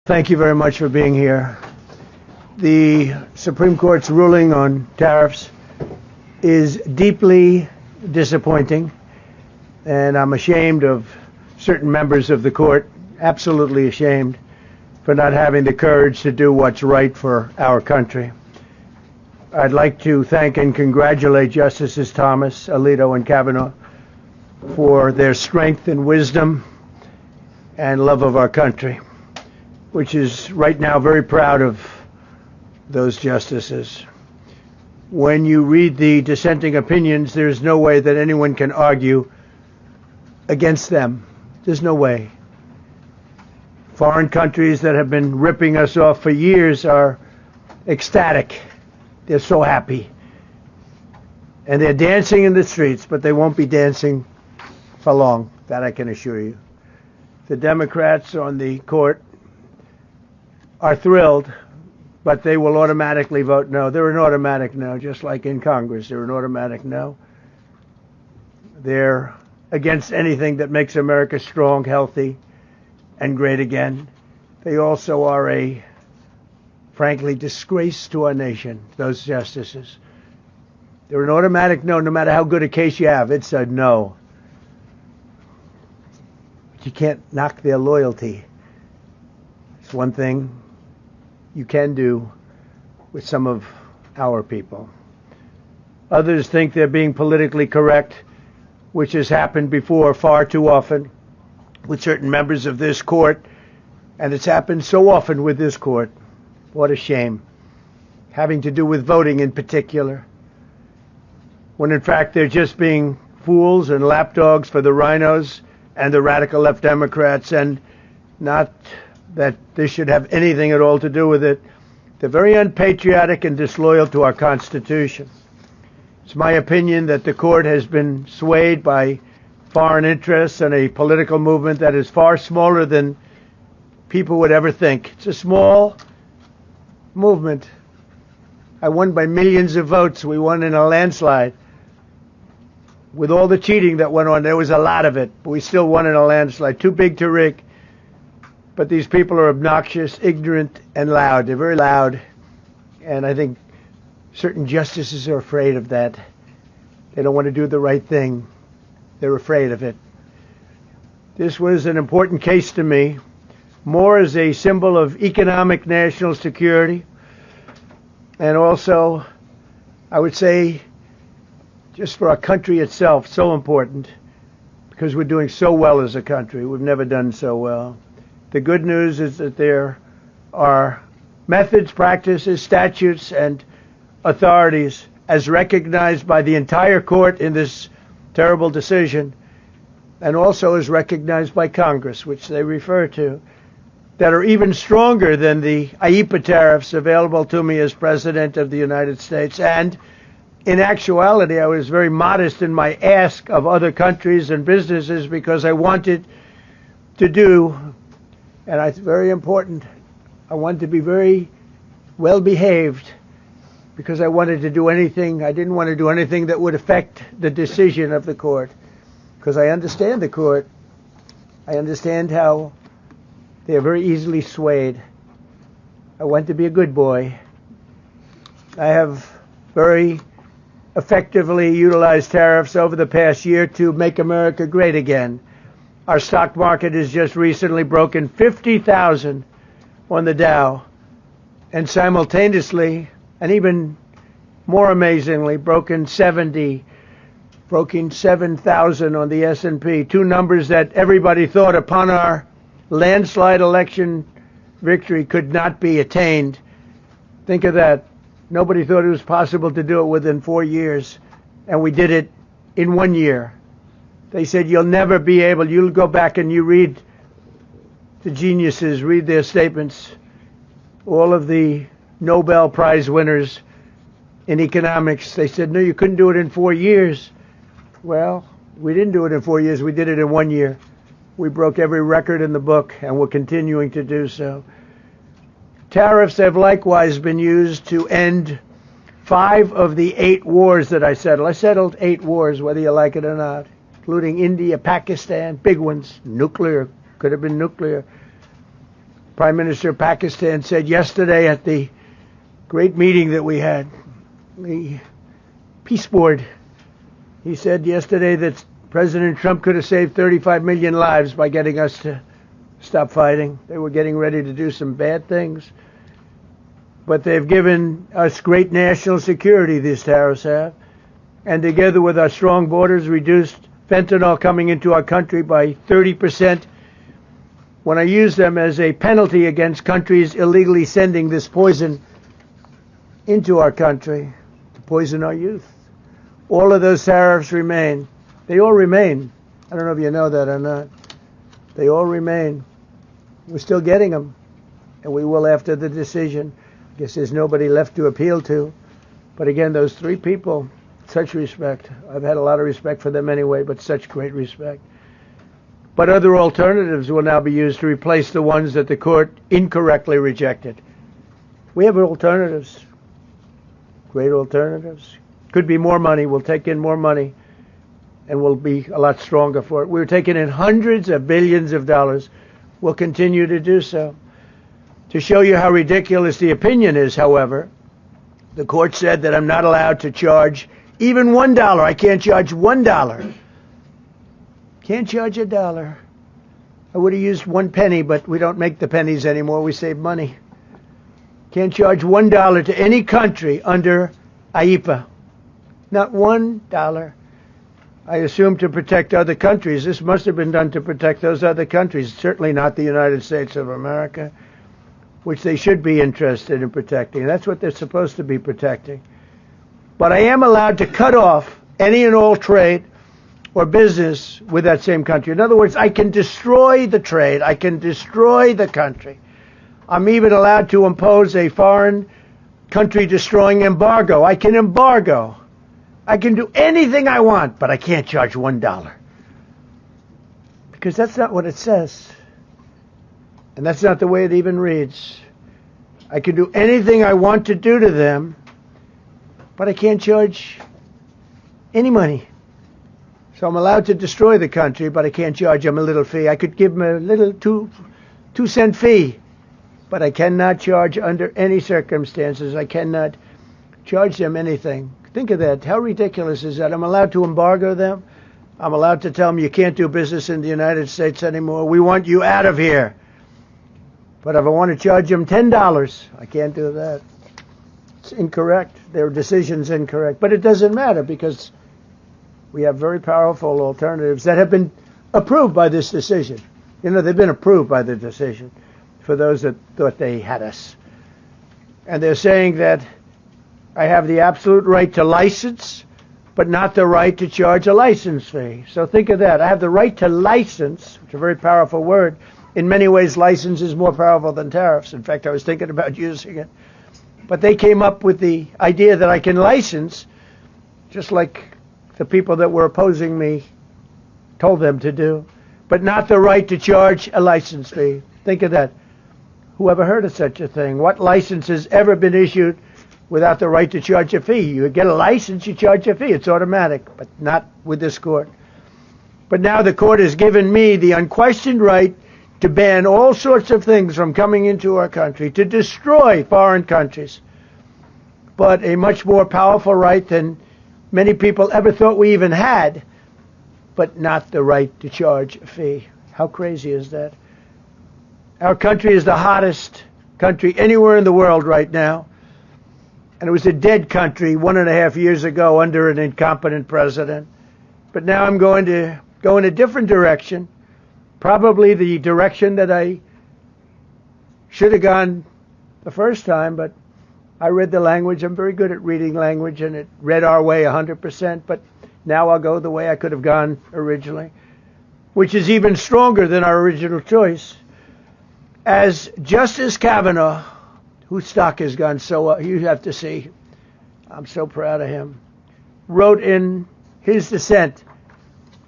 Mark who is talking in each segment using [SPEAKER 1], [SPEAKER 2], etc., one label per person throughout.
[SPEAKER 1] Thank you very much for being here. The Supreme Court's ruling on tariffs is deeply disappointing, and I'm ashamed of certain members of the court, absolutely ashamed, for not having the courage to do what's right for our country. I'd like to thank and congratulate Justices Thomas, Alito, and Kavanaugh for their strength and wisdom and love of our country, which is right now very proud of those justices. When you read the dissenting opinions, there's no way that anyone can argue against them. There's no way. Foreign countries that have been ripping us off for years are ecstatic. They're so happy. And they're dancing in the streets, but they won't be dancing for long, that I can assure you. The Democrats on the court are thrilled, but they will automatically vote no. They're an automatic no, just like in Congress. They're an automatic no. They're against anything that makes America strong, healthy, and great again. They also are a, frankly, disgrace to our nation, those justices. They're an automatic no, no matter how good a case you have. It's a no. But you can't knock their loyalty. It's one thing you can do with some of our people. Others think they're being politically correct, which has happened before far too often with certain members of this court, and it's happened so often with this court. What a shame. Having to do with voting in particular, when in fact they're just being fools and lapdogs for the rhinos and the radical left Democrats, and not that this should have anything at all to do with it. They're very unpatriotic and disloyal to our Constitution. It's my opinion that the court has been swayed by foreign interests and a political movement that is far smaller than people would ever think. It's a small movement. I won by millions of votes. We won in a landslide. With all the cheating that went on, there was a lot of it, but we still won in a landslide. Too big to rig. But these people are obnoxious, ignorant, and loud. They're very loud. And I think certain justices are afraid of that. They don't want to do the right thing. They're afraid of it. This was an important case to me, more as a symbol of economic national security, and also, I would say, just for our country itself, so important, because we're doing so well as a country. We've never done so well. The good news is that there are methods, practices, statutes, and authorities, as recognized by the entire court in this terrible decision, and also as recognized by Congress, which they refer to, that are even stronger than the IEEPA tariffs available to me as President of the United States. And in actuality, I was very modest in my ask of other countries and businesses because I wanted to do, and it's very important, I wanted to be very well behaved because I wanted to do anything, I didn't want to do anything that would affect the decision of the court, because I understand the court. I understand how they are very easily swayed. I want to be a good boy. I have very effectively utilized tariffs over the past year to make America great again. Our stock market has just recently broken 50,000 on the Dow, and simultaneously, and even more amazingly, broken 7,000 on the S&P, two numbers that everybody thought upon our landslide election victory could not be attained. Think of that. Nobody thought it was possible to do it within 4 years, and we did it in 1 year. They said, you'll never be able, you'll go back and you read the geniuses, read their statements, all of the Nobel Prize winners in economics. They said, no, you couldn't do it in 4 years. Well, we didn't do it in 4 years. We did it in 1 year. We broke every record in the book, and we're continuing to do so. Tariffs have likewise been used to end 5 of the 8 wars that I settled. I settled 8 wars, whether you like it or not, including India, Pakistan, big ones, nuclear, could have been nuclear. Prime Minister of Pakistan said yesterday at the great meeting that we had, the Peace Board, he said yesterday that President Trump could have saved 35 million lives by getting us to stop fighting. They were getting ready to do some bad things. But they've given us great national security, these tariffs have. And together with our strong borders, reduced fentanyl coming into our country by 30%. When I use them as a penalty against countries illegally sending this poison into our country to poison our youth. All of those tariffs remain. They all remain. I don't know if you know that or not. They all remain. We're still getting them, and we will after the decision. I guess there's nobody left to appeal to. But again, those three people, such respect. I've had a lot of respect for them anyway, but such great respect. But other alternatives will now be used to replace the ones that the court incorrectly rejected. We have alternatives, great alternatives. Could be more money. We'll take in more money, and we'll be a lot stronger for it. We're taking in hundreds of billions of dollars. We'll continue to do so. To show you how ridiculous the opinion is, however, the court said that I'm not allowed to charge even $1. I can't charge $1. Can't charge $1. I would have used 1 penny, but we don't make the pennies anymore. We save money. Can't charge $1 to any country under IEPA. Not $1. I assume to protect other countries. This must have been done to protect those other countries, certainly not the United States of America, which they should be interested in protecting. That's what they're supposed to be protecting. But I am allowed to cut off any and all trade or business with that same country. In other words, I can destroy the trade. I can destroy the country. I'm even allowed to impose a foreign country destroying embargo. I can embargo. I can do anything I want, but I can't charge $1. Because that's not what it says. And that's not the way it even reads. I can do anything I want to do to them, but I can't charge any money. So I'm allowed to destroy the country, but I can't charge them a little fee. I could give them a little 2-cent fee, but I cannot charge under any circumstances. I cannot charge them anything. Think of that. How ridiculous is that? I'm allowed to embargo them. I'm allowed to tell them you can't do business in the United States anymore. We want you out of here. But if I want to charge them $10, I can't do that. It's incorrect. Their decision's incorrect. But it doesn't matter because we have very powerful alternatives that have been approved by this decision. You know, they've been approved by the decision for those that thought they had us. And they're saying that I have the absolute right to license, but not the right to charge a license fee. So think of that. I have the right to license, which is a very powerful word. In many ways, license is more powerful than tariffs. In fact, I was thinking about using it. But they came up with the idea that I can license, just like the people that were opposing me told them to do, but not the right to charge a license fee. Think of that. Who ever heard of such a thing? What license has ever been issued without the right to charge a fee? You get a license, you charge a fee. It's automatic, but not with this court. But now the court has given me the unquestioned right to ban all sorts of things from coming into our country, to destroy foreign countries. But a much more powerful right than many people ever thought we even had, but not the right to charge a fee. How crazy is that? Our country is the hottest country anywhere in the world right now. And it was a dead country 1.5 years ago under an incompetent president. But now I'm going to go in a different direction, probably the direction that I should have gone the first time, but I read the language. I'm very good at reading language, and it read our way 100%, but now I'll go the way I could have gone originally, which is even stronger than our original choice. As Justice Kavanaugh, whose stock has gone so up, you have to see, I'm so proud of him, wrote in his dissent,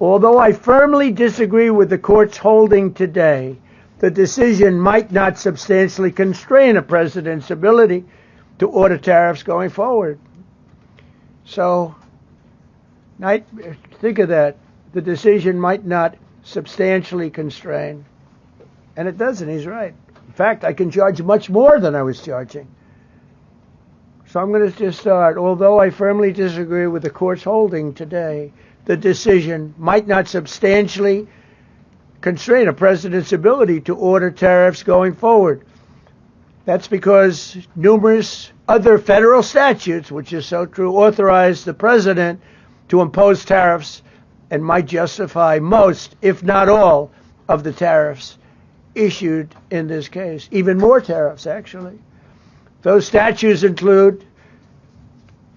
[SPEAKER 1] although I firmly disagree with the court's holding today, the decision might not substantially constrain a president's ability to order tariffs going forward. So, think of that. The decision might not substantially constrain. And it doesn't. He's right. fact, I can charge much more than I was charging. So I'm going to just start. Although I firmly disagree with the court's holding today, the decision might not substantially constrain a president's ability to order tariffs going forward. That's because numerous other federal statutes, which is so true, authorize the president to impose tariffs and might justify most, if not all, of the tariffs issued in this case. Even more tariffs, actually. Those statutes include,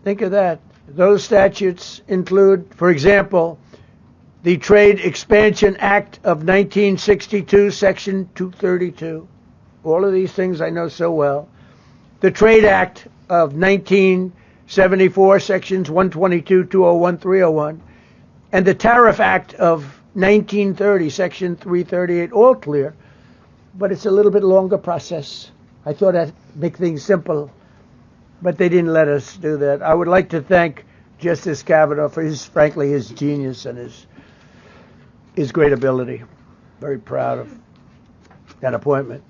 [SPEAKER 1] think of that, those statutes include, for example, the Trade Expansion Act of 1962, Section 232. All of these things I know so well. The Trade Act of 1974, Sections 122, 201, 301. And the Tariff Act of 1930, Section 338, all clear. But it's a little bit longer process. I thought I'd make things simple, but they didn't let us do that. I would like to thank Justice Kavanaugh for frankly, his genius and his great ability. Very proud of that appointment.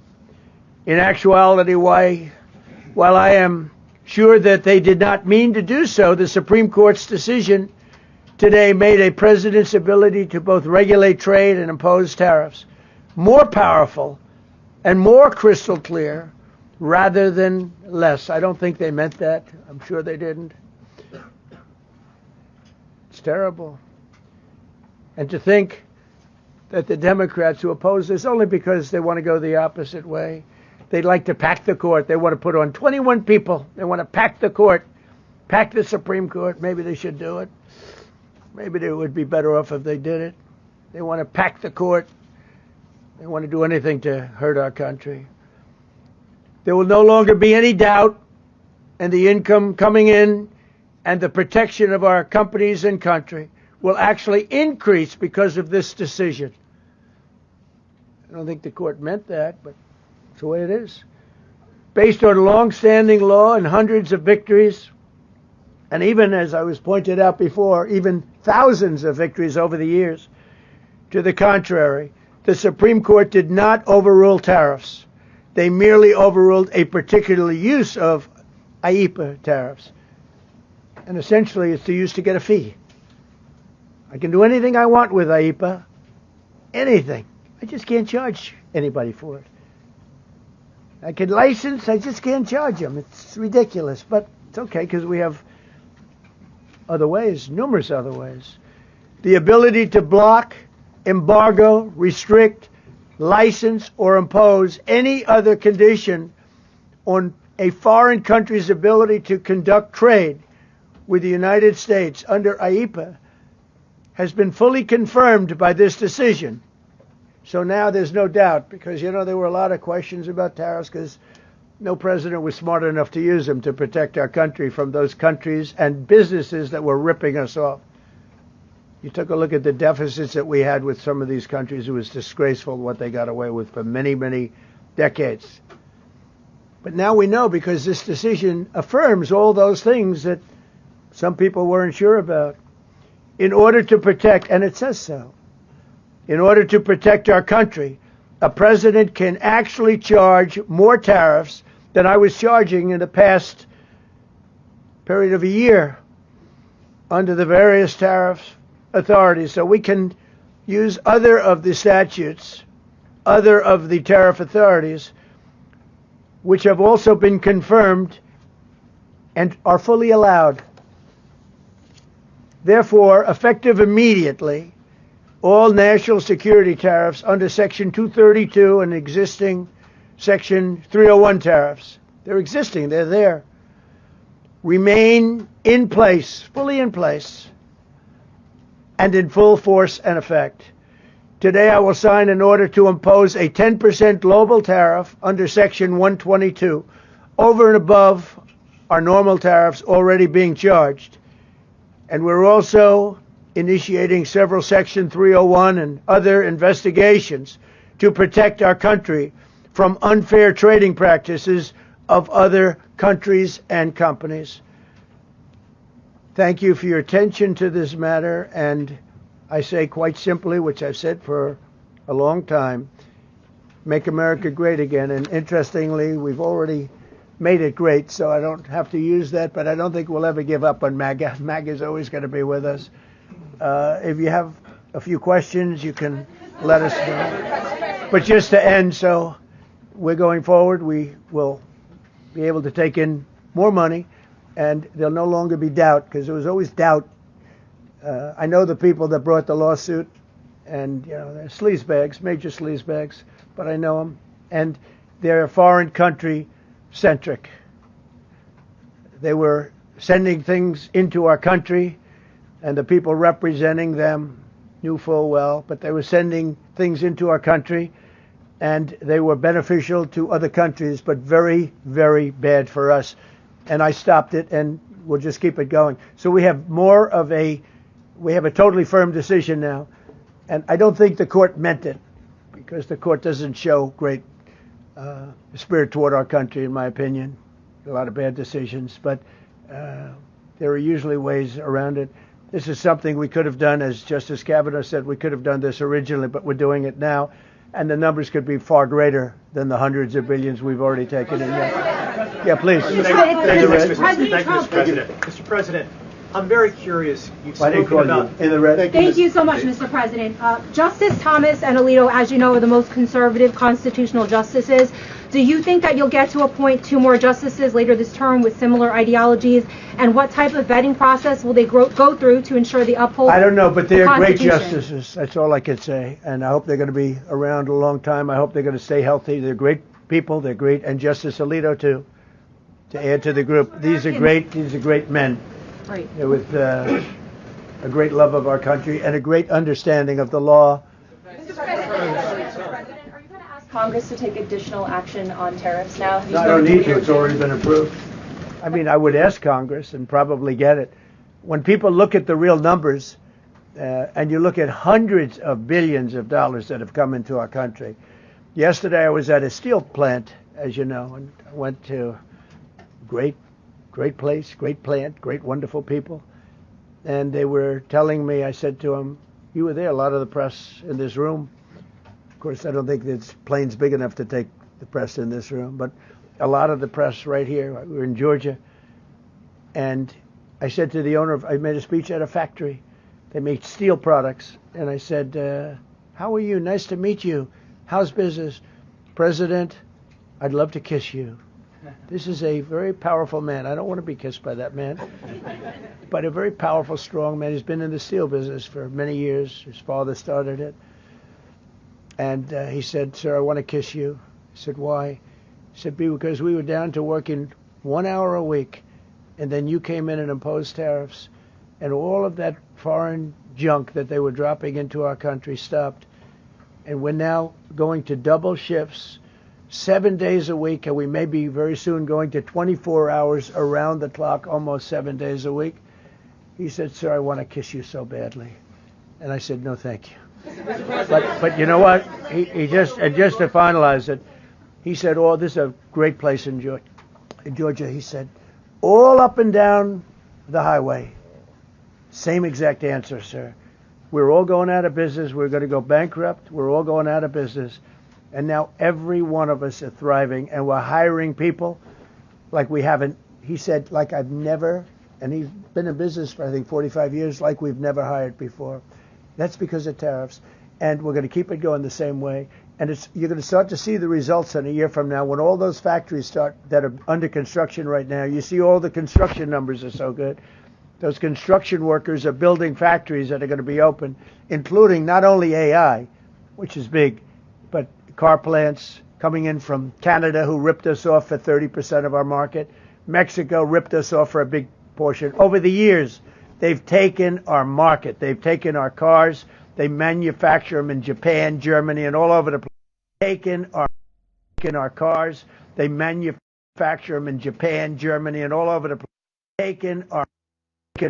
[SPEAKER 1] In actuality, while I am sure that they did not mean to do so, the Supreme Court's decision today made a president's ability to both regulate trade and impose tariffs more powerful and more crystal clear rather than less. I don't think they meant that. I'm sure they didn't. It's terrible. And to think that the Democrats who oppose this only because they want to go the opposite way, they'd like to pack the court. They want to put on 21 people. They want to pack the court, pack the Supreme Court. Maybe they should do it. Maybe they would be better off if they did it. They want to pack the court. They want to do anything to hurt our country. There will no longer be any doubt, and the income coming in and the protection of our companies and country will actually increase because of this decision. I don't think the court meant that, but it's the way it is. Based on long-standing law and hundreds of victories, and even, as I was pointed out before, even thousands of victories over the years, to the contrary, the Supreme Court did not overrule tariffs. They merely overruled a particular use of IEEPA tariffs. And essentially, it's the use to get a fee. I can do anything I want with IEEPA, anything. I just can't charge anybody for it. I can license, I just can't charge them. It's ridiculous, but it's okay because we have other ways, numerous other ways. The ability to block, embargo, restrict, license, or impose any other condition on a foreign country's ability to conduct trade with the United States under IEEPA has been fully confirmed by this decision. So now there's no doubt, because, you know, there were a lot of questions about tariffs because no president was smart enough to use them to protect our country from those countries and businesses that were ripping us off. You took a look at the deficits that we had with some of these countries. It was disgraceful what they got away with for many, many decades. But now we know, because this decision affirms all those things that some people weren't sure about. In order to protect, and it says so, in order to protect our country, a president can actually charge more tariffs than I was charging in the past period of a year under the various tariff authorities. So we can use other of the statutes, other of the tariff authorities, which have also been confirmed and are fully allowed. Therefore, effective immediately, all national security tariffs under Section 232 and existing Section 301 tariffs, they're existing, they're there, remain in place, fully in place, and in full force and effect. Today I will sign an order to impose a 10% global tariff under Section 122 over and above our normal tariffs already being charged. And we're also initiating several Section 301 and other investigations to protect our country from unfair trading practices of other countries and companies. Thank you for your attention to this matter, and I say quite simply, which I've said for a long time, make America great again. And interestingly, we've already made it great, so I don't have to use that, but I don't think we'll ever give up on MAGA. MAGA is always going to be with us. If you have a few questions, you can let us know. But just to end, so we're going forward. We will be able to take in more money, and there'll no longer be doubt, because there was always doubt. I know the people that brought the lawsuit, and they're sleazebags, major sleazebags, but I know them, and they're foreign country centric. They were sending things into our country, and the people representing them knew full well, but they were sending things into our country, and they were beneficial to other countries, but very, very bad for us. And I stopped it, and we'll just keep it going. So we have a totally firm decision now, and I don't think the court meant it, because the court doesn't show great spirit toward our country, in my opinion. A lot of bad decisions, but there are usually ways around it. This is something we could have done, as Justice Kavanaugh said, we could have done this originally, but we're doing it now, and the numbers could be far greater than the hundreds of billions we've already taken in. Yeah, please.
[SPEAKER 2] Mr. President, I'm very curious.
[SPEAKER 1] Why didn't call you in the red?
[SPEAKER 3] Thank you so much, Mr. President. Justice Thomas and Alito, as you know, are the most conservative constitutional justices. Do you think that you'll get to appoint 2 more justices later this term with similar ideologies? And what type of vetting process will they go through to ensure they uphold?
[SPEAKER 1] I don't know, but they're great justices. That's all I can say. And I hope they're going to be around a long time. I hope they're going to stay healthy. They're great people. They're great. And Justice Alito, too, to add to the group. These are great men.
[SPEAKER 3] Right.
[SPEAKER 1] With a great love of our country and a great understanding of the law.
[SPEAKER 4] Mr. President, are you going to ask Congress to take additional action on tariffs now?
[SPEAKER 1] No, I don't need to. It's already been approved. I mean, I would ask Congress and probably get it. When people look at the real numbers, and you look at hundreds of billions of dollars that have come into our country. Yesterday I was at a steel plant, as you know, and I went to great place, great plant, great wonderful people. And they were telling me, I said to them, you were there, a lot of the press in this room. Of course, I don't think this plane's big enough to take the press in this room, but a lot of the press right here. We're in Georgia. And I said to the owner, I made a speech at a factory. They make steel products. And I said, how are you? Nice to meet you. How's business? President, I'd love to kiss you. This is a very powerful man. I don't want to be kissed by that man. But a very powerful, strong man. He's been in the steel business for many years. His father started it. And he said, sir, I want to kiss you. I said, why? He said, because we were down to working 1 hour a week. And then you came in and imposed tariffs. And all of that foreign junk that they were dropping into our country stopped. And we're now going to double shifts, 7 days a week, and we may be very soon going to 24 hours around the clock, almost 7 days a week. He said, sir, I want to kiss you so badly. And I said, no, thank you. But you know what? He just to finalize it, he said, oh, this is a great place in Georgia. He said, all up and down the highway, same exact answer, sir. We're all going out of business. We're going to go bankrupt. We're all going out of business. And now every one of us are thriving, and we're hiring people like we haven't. He said, like I've never, and he's been in business for, I think, 45 years, like we've never hired before. That's because of tariffs. And we're going to keep it going the same way. And you're going to start to see the results in a year from now when all those factories start that are under construction right now. You see all the construction numbers are so good. Those construction workers are building factories that are going to be open, including not only AI, which is big, but car plants coming in from Canada, who ripped us off for 30% of our market. Mexico ripped us off for a big portion. Over the years, they've taken our market. They've taken our cars. They manufacture them in Japan, Germany, and all over the place. Taken our cars. They manufacture them in Japan, Germany, and all over the place. Taken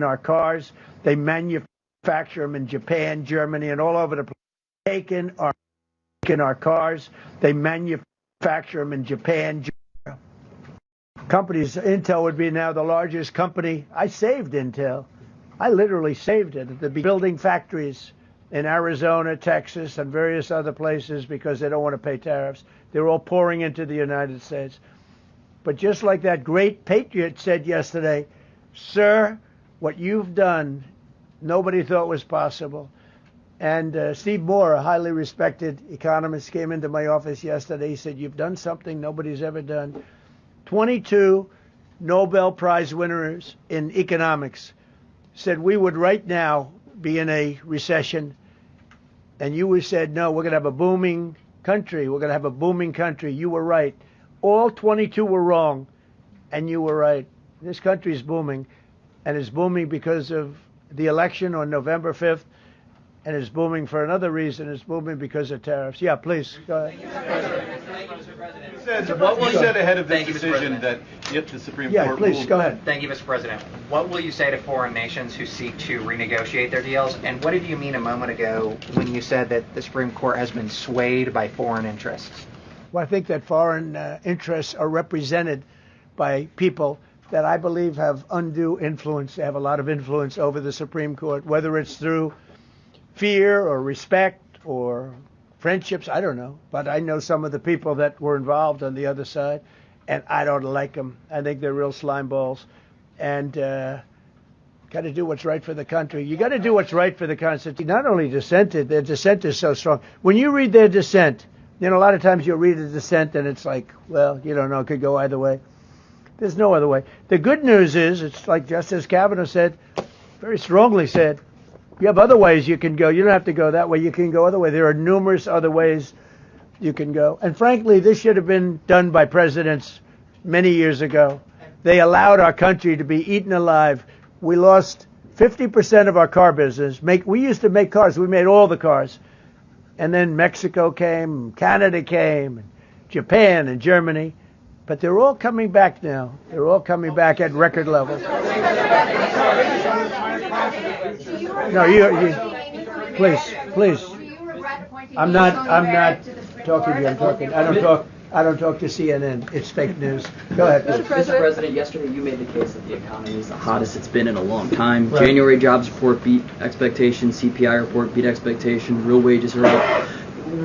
[SPEAKER 1] our cars. They manufacture them in Japan, Germany, and all over the place. Taken our cars. They manufacture them in Japan. Companies, Intel would be now the largest company. I saved Intel. I literally saved it. They'd be building factories in Arizona, Texas, and various other places because they don't want to pay tariffs. They're all pouring into the United States. But just like that great patriot said yesterday, sir, what you've done, nobody thought was possible. And Steve Moore, a highly respected economist, came into my office yesterday. He said, you've done something nobody's ever done. 22 Nobel Prize winners in economics said we would right now be in a recession. And you said, no, we're going to have a booming country. We're going to have a booming country. You were right. All 22 were wrong, and you were right. This country is booming, and it's booming because of the election on November 5th, and it's booming for another reason. It's booming because of tariffs. Yeah, please, go ahead.
[SPEAKER 5] Thank you, Mr. President. What was said ahead of this decision that if the Supreme Court
[SPEAKER 1] please,
[SPEAKER 5] ruled?
[SPEAKER 1] go ahead.
[SPEAKER 6] Thank you, Mr. President. What will you say to foreign nations who seek to renegotiate their deals? And what did you mean a moment ago when you said that the Supreme Court has been swayed by foreign interests?
[SPEAKER 1] Well, I think that foreign interests are represented by people that I believe have undue influence. They have a lot of influence over the Supreme Court, whether it's through fear or respect or friendships, I don't know. But I know some of the people that were involved on the other side, and I don't like them. I think they're real slime balls. And got to do what's right for the country. You got to do what's right for the Constitution. Not only dissented, their dissent is so strong. When you read their dissent, you know, a lot of times you'll read a dissent and it's like, well, you don't know, it could go either way. There's no other way. The good news is, it's like Justice Kavanaugh said, very strongly said, you have other ways you can go. You don't have to go that way. You can go other way. There are numerous other ways you can go. And frankly, this should have been done by presidents many years ago. They allowed our country to be eaten alive. We lost 50% of our car business. We used to make cars. We made all the cars. And then Mexico came, Canada came, and Japan and Germany. But they're all coming back now. They're all coming back at record levels. No, you please. I'm not talking to you. I don't talk to CNN. It's fake news. Go ahead.
[SPEAKER 7] Mr. President, yesterday you made the case that the economy is the hottest it's been in a long time.
[SPEAKER 1] Right.
[SPEAKER 7] January jobs report beat expectations. CPI report beat expectations. Real wages are up.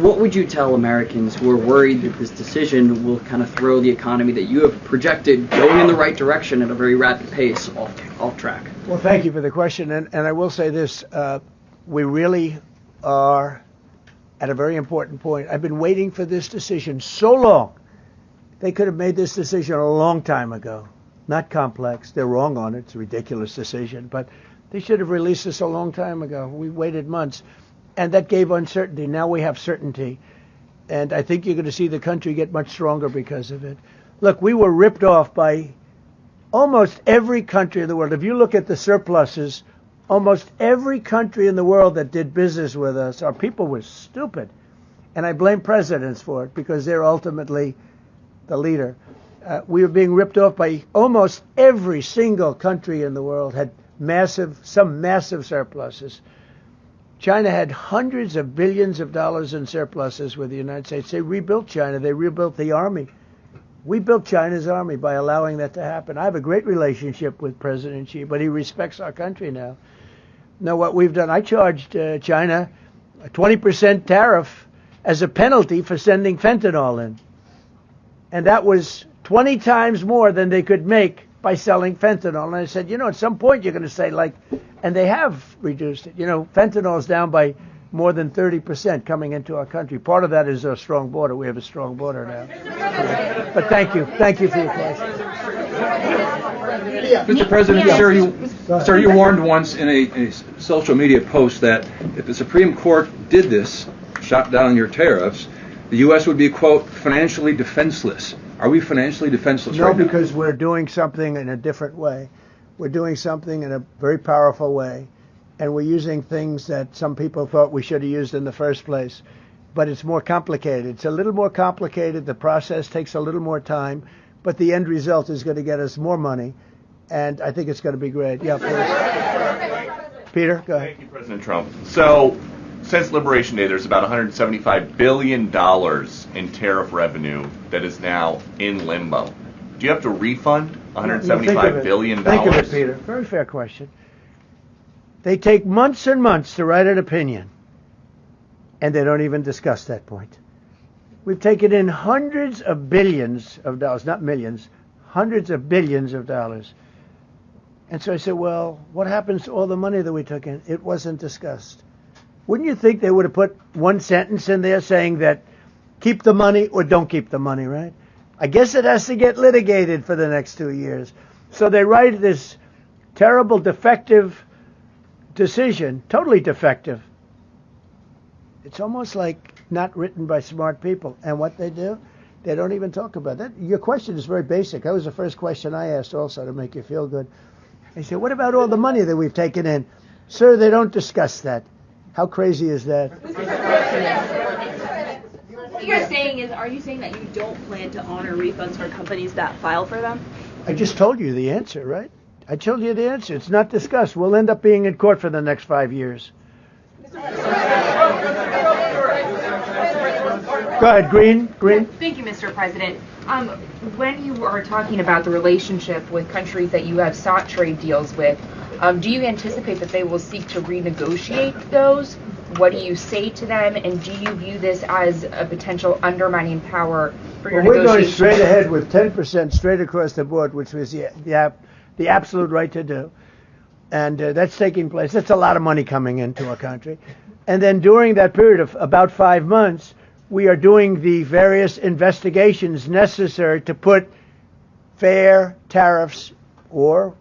[SPEAKER 7] What would you tell Americans who are worried that this decision will kind of throw the economy that you have projected going in the right direction at a very rapid pace off track?
[SPEAKER 1] Well, thank you for the question. And I will say this. We really are at a very important point. I've been waiting for this decision so long. They could have made this decision a long time ago. Not complex. They're wrong on it. It's a ridiculous decision. But they should have released this a long time ago. We waited months. And that gave uncertainty. Now we have certainty. And I think you're going to see the country get much stronger because of it. Look, we were ripped off by almost every country in the world. If you look at the surpluses, almost every country in the world that did business with us, our people were stupid. And I blame presidents for it because they're ultimately the leader. We were being ripped off by almost every single country in the world had some massive surpluses. China had hundreds of billions of dollars in surpluses with the United States. They rebuilt China. They rebuilt the army. We built China's army by allowing that to happen. I have a great relationship with President Xi, but he respects our country now. Now, what we've done, I charged China a 20% tariff as a penalty for sending fentanyl in. And that was 20 times more than they could make by selling fentanyl. And I said, you know, at some point you're going to say, like, and they have reduced it. You know, fentanyl is down by more than 30% coming into our country. Part of that is a strong border. We have a strong border now. But thank you. Thank you for your question.
[SPEAKER 8] Mr. President, sir, you warned once in a social media post that if the Supreme Court did this, shot down your tariffs, the U.S. would be, quote, financially defenseless. Are we financially defenseless right now?
[SPEAKER 1] No, because we're doing something in a different way. We're doing something in a very powerful way, and we're using things that some people thought we should have used in the first place. But it's more complicated. It's a little more complicated. The process takes a little more time, but the end result is going to get us more money, and I think it's going to be great. Yeah, please. Peter, go ahead.
[SPEAKER 9] Thank you, President Trump. So, since Liberation Day, there's about $175 billion in tariff revenue that is now in limbo. Do you have to refund $175 billion?
[SPEAKER 1] Think of it, Peter. Very fair question. They take months and months to write an opinion, and they don't even discuss that point. We've taken in hundreds of billions of dollars, not millions, hundreds of billions of dollars. And so I said, well, what happens to all the money that we took in? It wasn't discussed. Wouldn't you think they would have put one sentence in there saying that keep the money or don't keep the money, right? I guess it has to get litigated for the next 2 years. So they write this terrible, defective decision, totally defective. It's almost like not written by smart people. And what they do, they don't even talk about that. Your question is very basic. That was the first question I asked also to make you feel good. They said, what about all the money that we've taken in? Sir, they don't discuss that. How crazy is that?
[SPEAKER 4] What you're saying is, are you saying that you don't plan to honor refunds for companies that file for them?
[SPEAKER 1] I just told you the answer, right? I told you the answer. It's not discussed. We'll end up being in court for the next 5 years. Go ahead, Green.
[SPEAKER 10] Thank you, Mr. President. When you are talking about the relationship with countries that you have sought trade deals with, do you anticipate that they will seek to renegotiate those? What do you say to them, and do you view this as a potential undermining power for your
[SPEAKER 1] We're going
[SPEAKER 10] negotiations?
[SPEAKER 1] straight ahead with 10% straight across the board, which was the absolute right to do. And that's taking place. That's a lot of money coming into our country. And then during that period of about 5 months, we are doing the various investigations necessary to put fair tariffs or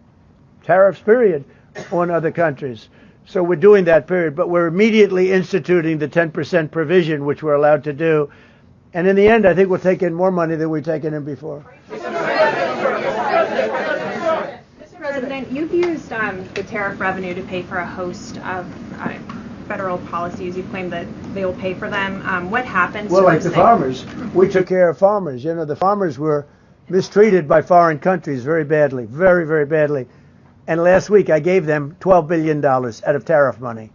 [SPEAKER 1] tariffs, period, on other countries. So we're doing that period, but we're immediately instituting the 10% provision, which we're allowed to do. And in the end, I think we'll take in more money than we've taken in before.
[SPEAKER 4] Mr. President, you've used the tariff revenue to pay for a host of federal policies. You claim that they will pay for them. What happens
[SPEAKER 1] Well,
[SPEAKER 4] to
[SPEAKER 1] like
[SPEAKER 4] those
[SPEAKER 1] the
[SPEAKER 4] things?
[SPEAKER 1] farmers, we took care of farmers. You know, the farmers were mistreated by foreign countries very badly, very, very badly. And last week I gave them $12 billion out of tariff money.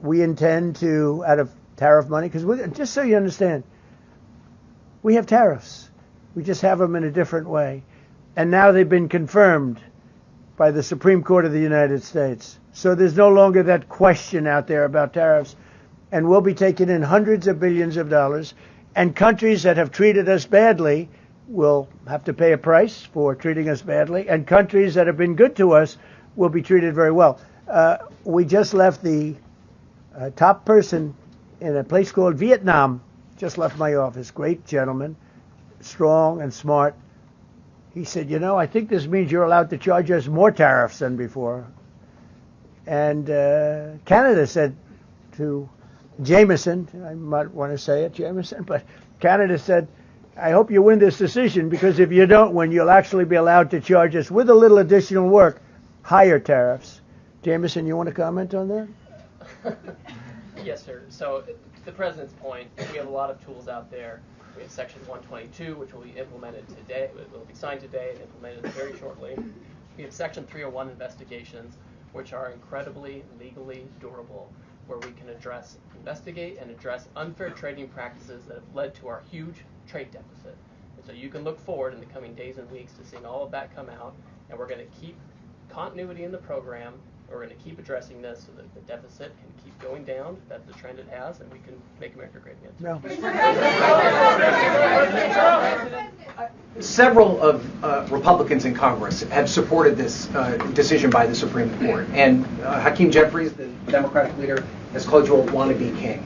[SPEAKER 1] We intend to, out of tariff money, because just so you understand, we have tariffs. We just have them in a different way. And now they've been confirmed by the Supreme Court of the United States. So there's no longer that question out there about tariffs. And we'll be taking in hundreds of billions of dollars. And countries that have treated us badly will have to pay a price for treating us badly. And countries that have been good to us will be treated very well. We just left the top person in a place called Vietnam, just left my office. Great gentleman, strong and smart. He said, you know, I think this means you're allowed to charge us more tariffs than before. And Canada said to Jameson, I might want to say it, Jameson, but Canada said, I hope you win this decision, because if you don't win, you'll actually be allowed to charge us, with a little additional work, higher tariffs. Jameson, you want to comment on that?
[SPEAKER 11] Yes, sir. So, to the President's point, we have a lot of tools out there. We have Section 122, which will be implemented today. It will be signed today and implemented very shortly. We have Section 301 investigations, which are incredibly legally durable, where we can investigate and address unfair trading practices that have led to our huge trade deficit. And so you can look forward in the coming days and weeks to seeing all of that come out, and we're going to keep continuity in the program. We're going to keep addressing this so that the deficit can keep going down. That's the trend it has, and we can make America great again.
[SPEAKER 1] No.
[SPEAKER 12] Several of Republicans in Congress have supported this decision by the Supreme Court, and Hakeem Jeffries, the Democratic leader, has called you a wannabe king.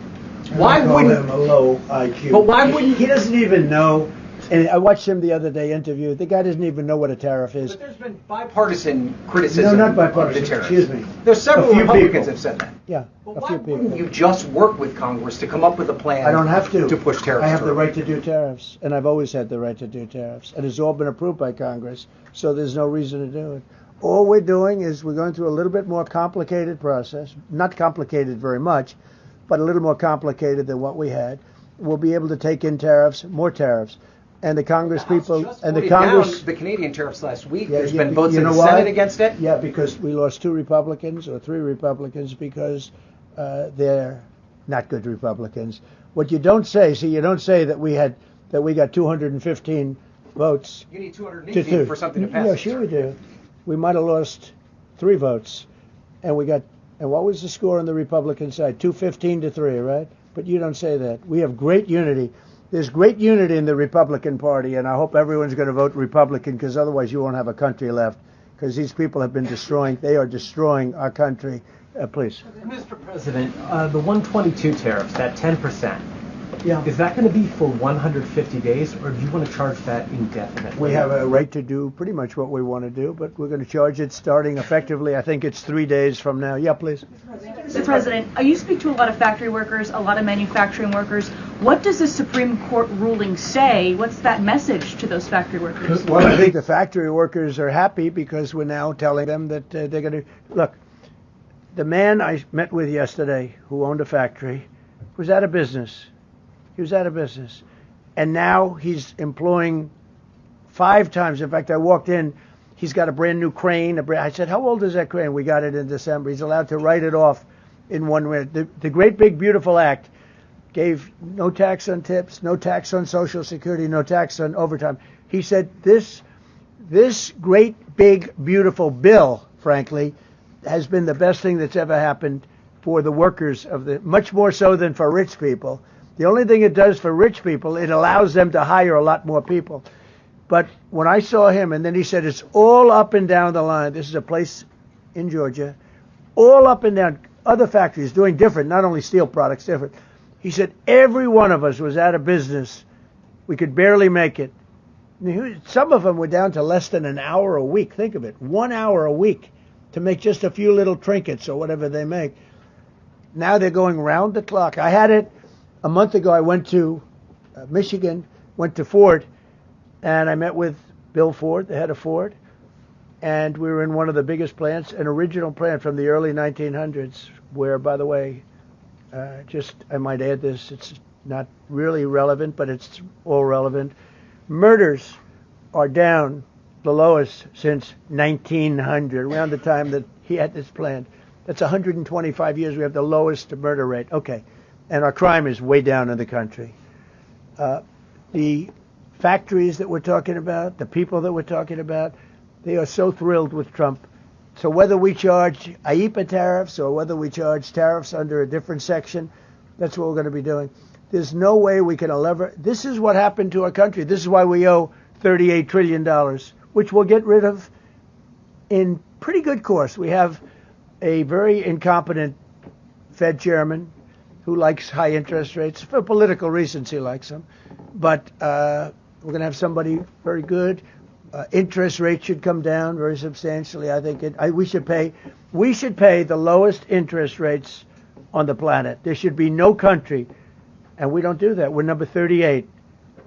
[SPEAKER 12] Why wouldn't
[SPEAKER 1] him a low IQ?
[SPEAKER 12] But why wouldn't
[SPEAKER 1] he doesn't even know? And I watched him the other day interview. The guy doesn't even know what a tariff is.
[SPEAKER 12] But there's been bipartisan criticism.
[SPEAKER 1] No, not bipartisan.
[SPEAKER 12] Of the tariffs.
[SPEAKER 1] Excuse me.
[SPEAKER 12] There's several
[SPEAKER 1] A few
[SPEAKER 12] Republicans
[SPEAKER 1] people
[SPEAKER 12] have said that.
[SPEAKER 1] Yeah,
[SPEAKER 12] But
[SPEAKER 1] a
[SPEAKER 12] why
[SPEAKER 1] few people.
[SPEAKER 12] wouldn't you just work with Congress to come up with a plan?
[SPEAKER 1] I don't have to.
[SPEAKER 12] To push tariffs.
[SPEAKER 1] I have the
[SPEAKER 12] through?
[SPEAKER 1] right to do tariffs, and I've always had the right to do tariffs, and it's all been approved by Congress, so there's no reason to do it. All we're doing is we're going through a little bit more complicated process, not complicated very much, but a little more complicated than what we had. We'll be able to take in tariffs, more tariffs. And the Congress people and the Congress,
[SPEAKER 12] down the Canadian tariffs last week.
[SPEAKER 1] Yeah,
[SPEAKER 12] There's been votes
[SPEAKER 1] you
[SPEAKER 12] in
[SPEAKER 1] know
[SPEAKER 12] the
[SPEAKER 1] why?
[SPEAKER 12] Senate against it.
[SPEAKER 1] Yeah, because we lost 2 Republicans or 3 Republicans because they're not good Republicans. What you don't say, you don't say that we got 215 votes.
[SPEAKER 12] You need 218 for something to pass.
[SPEAKER 1] Yeah, sure we do. We might have lost 3 votes, and what was the score on the Republican side? 215 to 3, right? But you don't say that. We have great unity. there's great unity in the Republican Party, and I hope everyone's going to vote Republican, because otherwise you won't have a country left, because these people have been they are destroying our country. Please.
[SPEAKER 2] Mr. President, the 122 tariffs, that 10%,
[SPEAKER 1] Yeah.
[SPEAKER 2] is that going to be for 150 days, or do you want to charge that indefinitely?
[SPEAKER 1] We have a right to do pretty much what we want to do, but we're going to charge it starting effectively, I think it's 3 days from now. Yeah, please.
[SPEAKER 13] Mr. President, you speak to a lot of factory workers, a lot of manufacturing workers. What does the Supreme Court ruling say? What's that message to those factory workers?
[SPEAKER 1] Well, I think the factory workers are happy because we're now telling them that they're going to... Look, the man I met with yesterday who owned a factory was out of business. He was out of business. And now he's employing 5 times. In fact, I walked in, he's got a brand new crane. I said, how old is that crane? We got it in December. He's allowed to write it off in 1 minute. The great big beautiful act gave no tax on tips, no tax on Social Security, no tax on overtime. He said this great big beautiful bill, frankly, has been the best thing that's ever happened for the workers much more so than for rich people. The only thing it does for rich people, it allows them to hire a lot more people. But when I saw him, and then he said, it's all up and down the line. This is a place in Georgia, all up and down. Other factories doing different, not only steel products, different. He said, every one of us was out of business. We could barely make it. Some of them were down to less than an hour a week. Think of it, 1 hour a week to make just a few little trinkets or whatever they make. Now they're going round the clock. I had it a month ago. I went to Michigan, went to Ford, and I met with Bill Ford, the head of Ford, and we were in one of the biggest plants, an original plant from the early 1900s, where, by the way, I might add this, it's not really relevant, but it's all relevant. Murders are down the lowest since 1900, around the time that he had this plant. That's 125 years. We have the lowest murder rate. Okay. And our crime is way down in the country. The factories that we're talking about, the people that we're talking about, they are so thrilled with Trump. So whether we charge IEEPA tariffs or whether we charge tariffs under a different section, that's what we're going to be doing. There's no way we can this is what happened to our country. This is why we owe $38 trillion, which we'll get rid of in pretty good course. We have a very incompetent Fed chairman who likes high interest rates. For political reasons, he likes them. But we're going to have somebody very good. Interest rates should come down very substantially. I think we should pay the lowest interest rates on the planet. There should be no country, and we don't do that. We're number 38.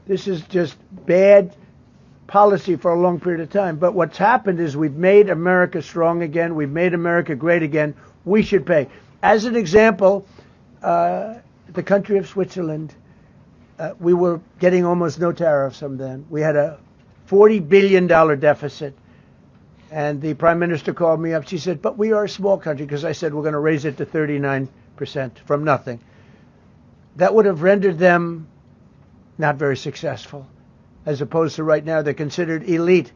[SPEAKER 1] This is just bad policy for a long period of time. But what's happened is we've made America strong again. We've made America great again. We should pay. As an example, the country of Switzerland, we were getting almost no tariffs from them. We had a $40 billion deficit. And the prime minister called me up. She said, but we are a small country, because I said we're going to raise it to 39% from nothing. That would have rendered them not very successful. As opposed to right now, they're considered elite.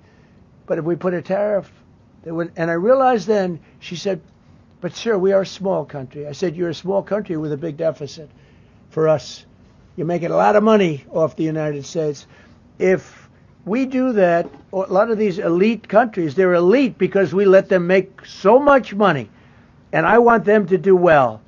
[SPEAKER 1] But if we put a tariff, they would. And I realized then, she said, but sir, we are a small country. I said, you're a small country with a big deficit. For us, you're making a lot of money off the United States. If we do that, a lot of these elite countries, they're elite because we let them make so much money. And I want them to do well.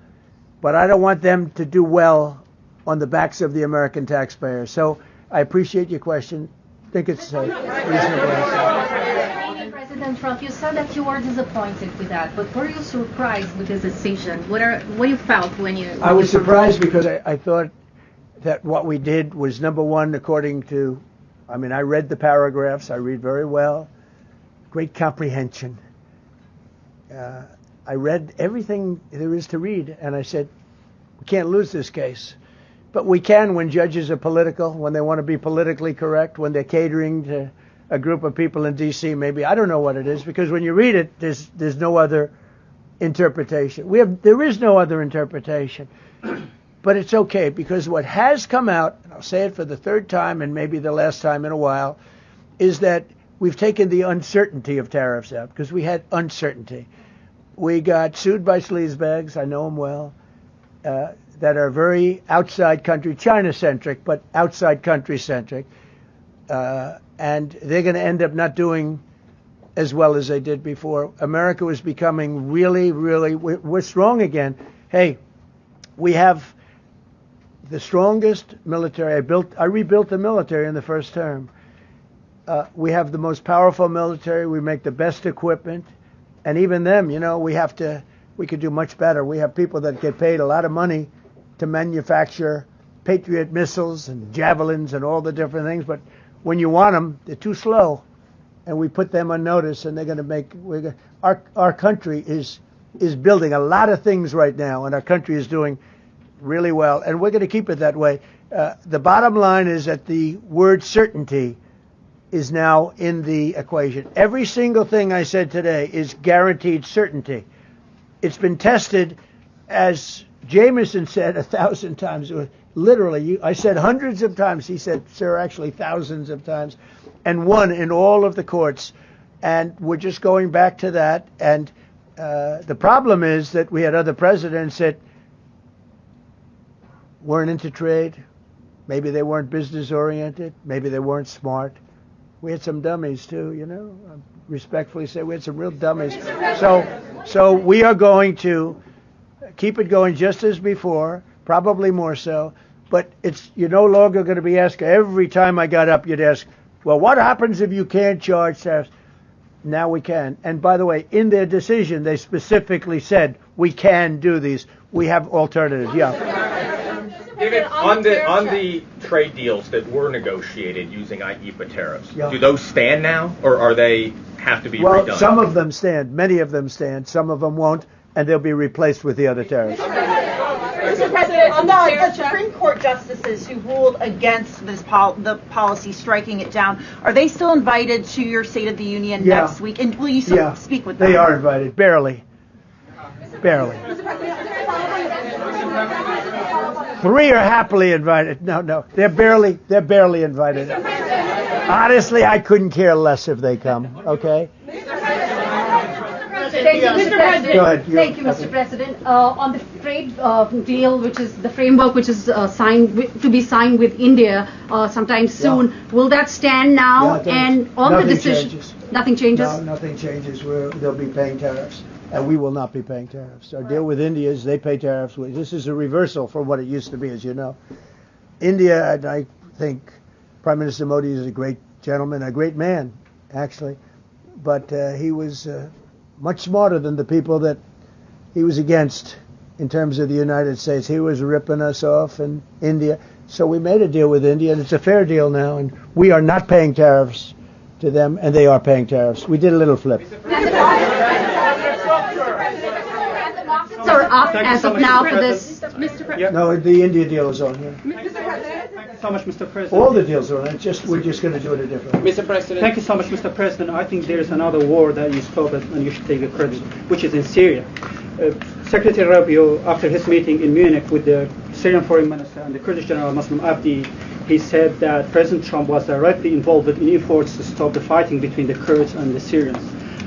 [SPEAKER 1] But I don't want them to do well on the backs of the American taxpayer. So I appreciate your question. I think it's a reasonable answer.
[SPEAKER 14] President Trump, you said that you were disappointed with that, but were you surprised with his decision? What you felt when you...
[SPEAKER 1] I was surprised because I thought that what we did was, number one, according to... I mean, I read the paragraphs. I read very well. Great comprehension. I read everything there is to read, and I said, we can't lose this case. But we can when judges are political, when they want to be politically correct, when they're catering to a group of people in D.C. maybe. I don't know what it is, because when you read it, there's no other interpretation. There is no other interpretation. But it's okay, because what has come out, and I'll say it for the third time and maybe the last time in a while, is that we've taken the uncertainty of tariffs out, because we had uncertainty. We got sued by sleazebags. I know them well. that are very outside country, China-centric, but outside country-centric. And they're going to end up not doing as well as they did before. America was becoming really, we're strong again. Hey, we have the strongest military. I rebuilt the military in the first term. We have the most powerful military. We make the best equipment. And even them, we could do much better. We have people that get paid a lot of money to manufacture Patriot missiles and javelins and all the different things. But when you want them, they're too slow. And we put them on notice, and they're going to make. Our country is building a lot of things right now, and our country is doing really well, and we're going to keep it that way. The bottom line is that the word certainty is now in the equation. Every single thing I said today is guaranteed certainty. It's been tested, as Jameson said 1,000 times. Literally, I said hundreds of times. He said, sir, actually thousands of times, and won in all of the courts. And we're just going back to that. And the problem is that we had other presidents that weren't into trade. Maybe they weren't business oriented. Maybe they weren't smart. We had some dummies too, I respectfully say we had some real dummies. So we are going to keep it going just as before, probably more so. But you're no longer going to be asked, every time I got up, you'd ask, well, what happens if you can't charge tariffs? Now we can. And by the way, in their decision, they specifically said, we can do these. We have alternatives. Yeah.
[SPEAKER 15] David, on the trade deals that were negotiated using IEEPA tariffs, do those stand now, or are they have to be redone?
[SPEAKER 1] Well, some of them stand. Many of them stand. Some of them won't, and they'll be replaced with the other tariffs.
[SPEAKER 16] Mr. President, on the Supreme Court justices who ruled against this the policy, striking it down, are they still invited to your State of the Union next week? And will you speak with them?
[SPEAKER 1] They are invited, barely. Barely. 3 are happily invited. No, they're barely invited. Honestly, I couldn't care less if they come. Okay.
[SPEAKER 17] Thank you, Mr. President.
[SPEAKER 1] Go ahead.
[SPEAKER 17] Thank you, Mr. President. On the trade deal, which is the framework, which is to be signed with India sometime soon, will that stand now? And on the decision, nothing changes.
[SPEAKER 1] No, nothing changes. They'll be paying tariffs, and we will not be paying tariffs. Our deal with India is they pay tariffs. This is a reversal from what it used to be, as you know. India, and I think Prime Minister Modi is a great gentleman, a great man, actually, but he was much smarter than the people that he was against in terms of the United States. He was ripping us off in India. So we made a deal with India, and it's a fair deal now, and we are not paying tariffs to them, and they are paying tariffs. We did a little flip.
[SPEAKER 17] Are up as of now for this.
[SPEAKER 1] No, the India deal is on here.
[SPEAKER 18] Thank you so much, Mr. President.
[SPEAKER 1] All the deals are on it. We're just going to do it a different way.
[SPEAKER 18] Mr. President. Thank you so much, Mr. President. I think there is another war that you spoke of, and you should take the credit, which is in Syria. Secretary Rubio, after his meeting in Munich with the Syrian Foreign Minister and the Kurdish General Muslim Abdi, he said that President Trump was directly involved in efforts to stop the fighting between the Kurds and the Syrians.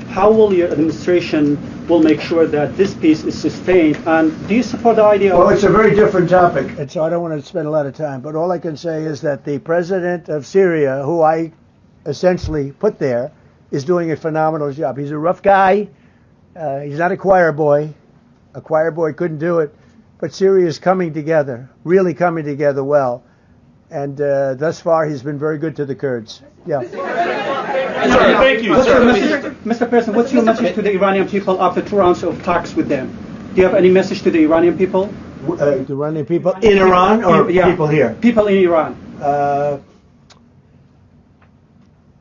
[SPEAKER 18] How will your administration make sure that this peace is sustained? And do you support the idea
[SPEAKER 1] Well, it's a very different topic, and so I don't want to spend a lot of time. But all I can say is that the president of Syria, who I essentially put there, is doing a phenomenal job. He's a rough guy. He's not a choir boy. A choir boy couldn't do it. But Syria is coming together, really coming together well. And thus far, he's been very good to the Kurds. Yeah.
[SPEAKER 18] Thank you, Mr. President, what's your message to the Iranian people after 2 rounds of talks with them? Do you have any message to the Iranian people?
[SPEAKER 1] The Iranian people in Iran or people here?
[SPEAKER 18] People in Iran.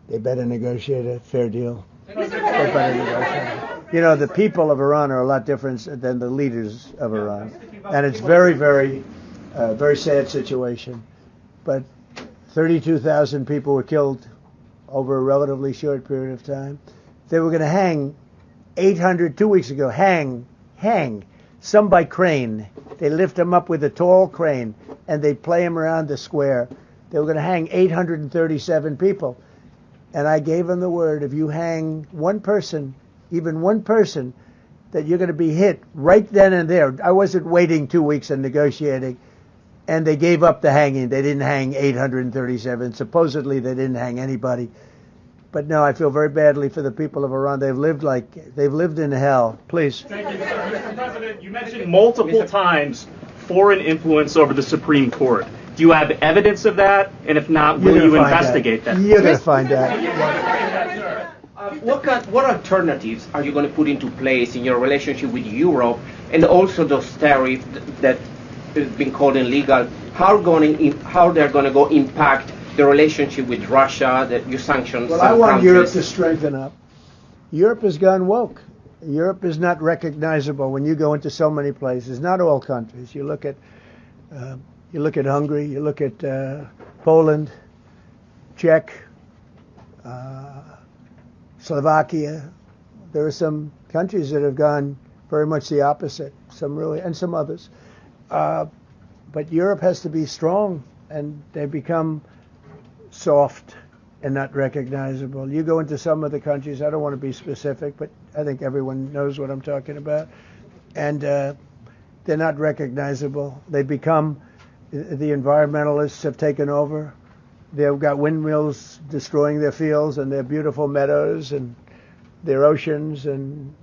[SPEAKER 1] They better negotiate a fair deal. They better negotiate. You know, the people of Iran are a lot different than the leaders of Iran. And it's very, very sad situation. But 32,000 people were killed over a relatively short period of time. They were going to hang 800, 2 weeks ago, hang, some by crane. They lift them up with a tall crane, and they play them around the square. They were going to hang 837 people. And I gave them the word, if you hang one person, even one person, that you're going to be hit right then and there. I wasn't waiting 2 weeks and negotiating, and they gave up the hanging. They didn't hang 837. Supposedly they didn't hang anybody. But no, I feel very badly for the people of Iran. They've lived in hell. Please.
[SPEAKER 19] Thank you, sir. Mr. President, you mentioned multiple times foreign influence over the Supreme Court. Do you have evidence of that? And if not, will you investigate that?
[SPEAKER 1] You're going to find out.
[SPEAKER 20] What alternatives are you going to put into place in your relationship with Europe, and also those tariffs that have been called illegal? How they're going to go impact the relationship with Russia, your sanctions?
[SPEAKER 1] Well, I want Europe to strengthen up. Europe has gone woke. Europe is not recognizable when you go into so many places. Not all countries. You look at Hungary. You look at Poland, Czech, Slovakia. There are some countries that have gone very much the opposite. Some really, and some others. But Europe has to be strong, and they become soft and not recognizable. You go into some of the countries, I don't want to be specific, but I think everyone knows what I'm talking about, and they're not recognizable. They become, the environmentalists have taken over. They've got windmills destroying their fields and their beautiful meadows and their oceans, and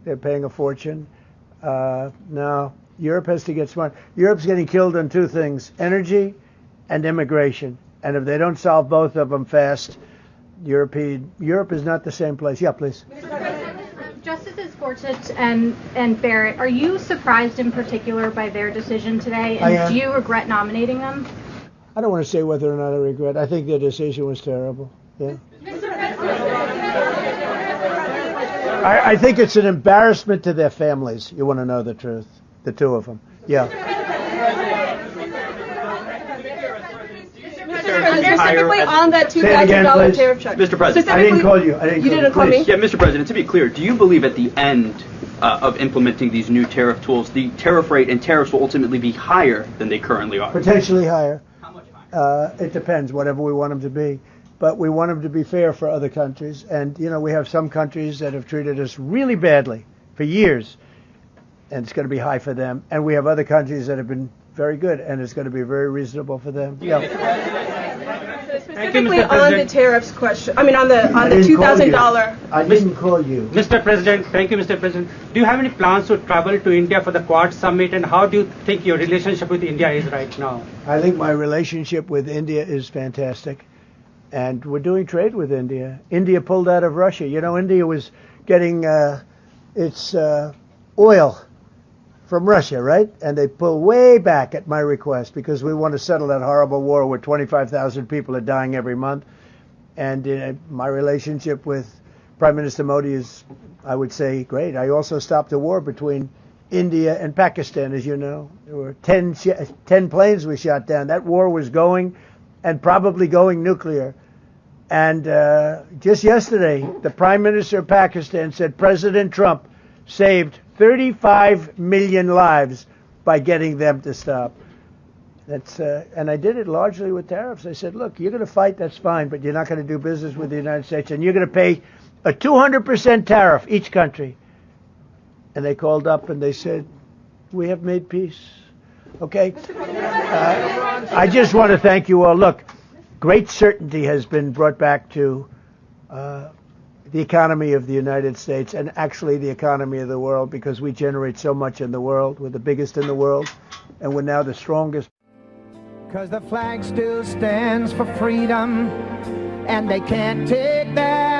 [SPEAKER 1] they're paying a fortune. Now, Europe has to get smart. Europe's getting killed on two things, energy and immigration. And if they don't solve both of them fast, Europe is not the same place. Yeah, please.
[SPEAKER 3] Justices Gorsuch and Barrett, are you surprised in particular by their decision today?
[SPEAKER 1] I
[SPEAKER 3] And
[SPEAKER 1] am.
[SPEAKER 3] do you regret nominating them?
[SPEAKER 1] I don't want to say whether or not I regret. I think their decision was terrible. Yeah. I think it's an embarrassment to their families. You want to know the truth? The two of them. Yeah.
[SPEAKER 13] Specifically on that $2,000 tariff check.
[SPEAKER 7] Mr. President,
[SPEAKER 1] I didn't call you.
[SPEAKER 13] You didn't call me?
[SPEAKER 7] Yeah, Mr. President, to be clear, do you believe at the end of implementing these new tariff tools, the tariff rate and tariffs will ultimately be higher than they currently are?
[SPEAKER 1] Potentially higher. How much higher? It depends, whatever we want them to be. But we want them to be fair for other countries. And, you know, we have some countries that have treated us really badly for years, and it's going to be high for them. And we have other countries that have been very good, and it's going to be very reasonable for them. Yeah.
[SPEAKER 13] Specifically on the tariffs question, I mean on the $2,000.
[SPEAKER 1] I didn't call you.
[SPEAKER 18] Mr. President, thank you, Mr. President. Do you have any plans to travel to India for the Quad Summit, and how do you think your relationship with India is right now?
[SPEAKER 1] I think my relationship with India is fantastic, and we're doing trade with India. India pulled out of Russia. You know, India was getting its oil from Russia, right? And they pull way back at my request because we want to settle that horrible war where 25,000 people are dying every month. And my relationship with Prime Minister Modi is, I would say, great. I also stopped a war between India and Pakistan, as you know. There were 10 planes we shot down. That war was going, and probably going nuclear. And just yesterday, the Prime Minister of Pakistan said President Trump saved 35 million lives by getting them to stop. That's and I did it largely with tariffs. I said, look, you're going to fight, that's fine, but you're not going to do business with the United States, and you're going to pay a 200% tariff, each country. And they called up and they said, we have made peace. Okay? I just want to thank you all. Look, great certainty has been brought back to the economy of the United States, and actually the economy of the world, because we generate so much in the world. We're the biggest in the world, and we're now the strongest.
[SPEAKER 21] Because the flag still stands for freedom, and they can't take that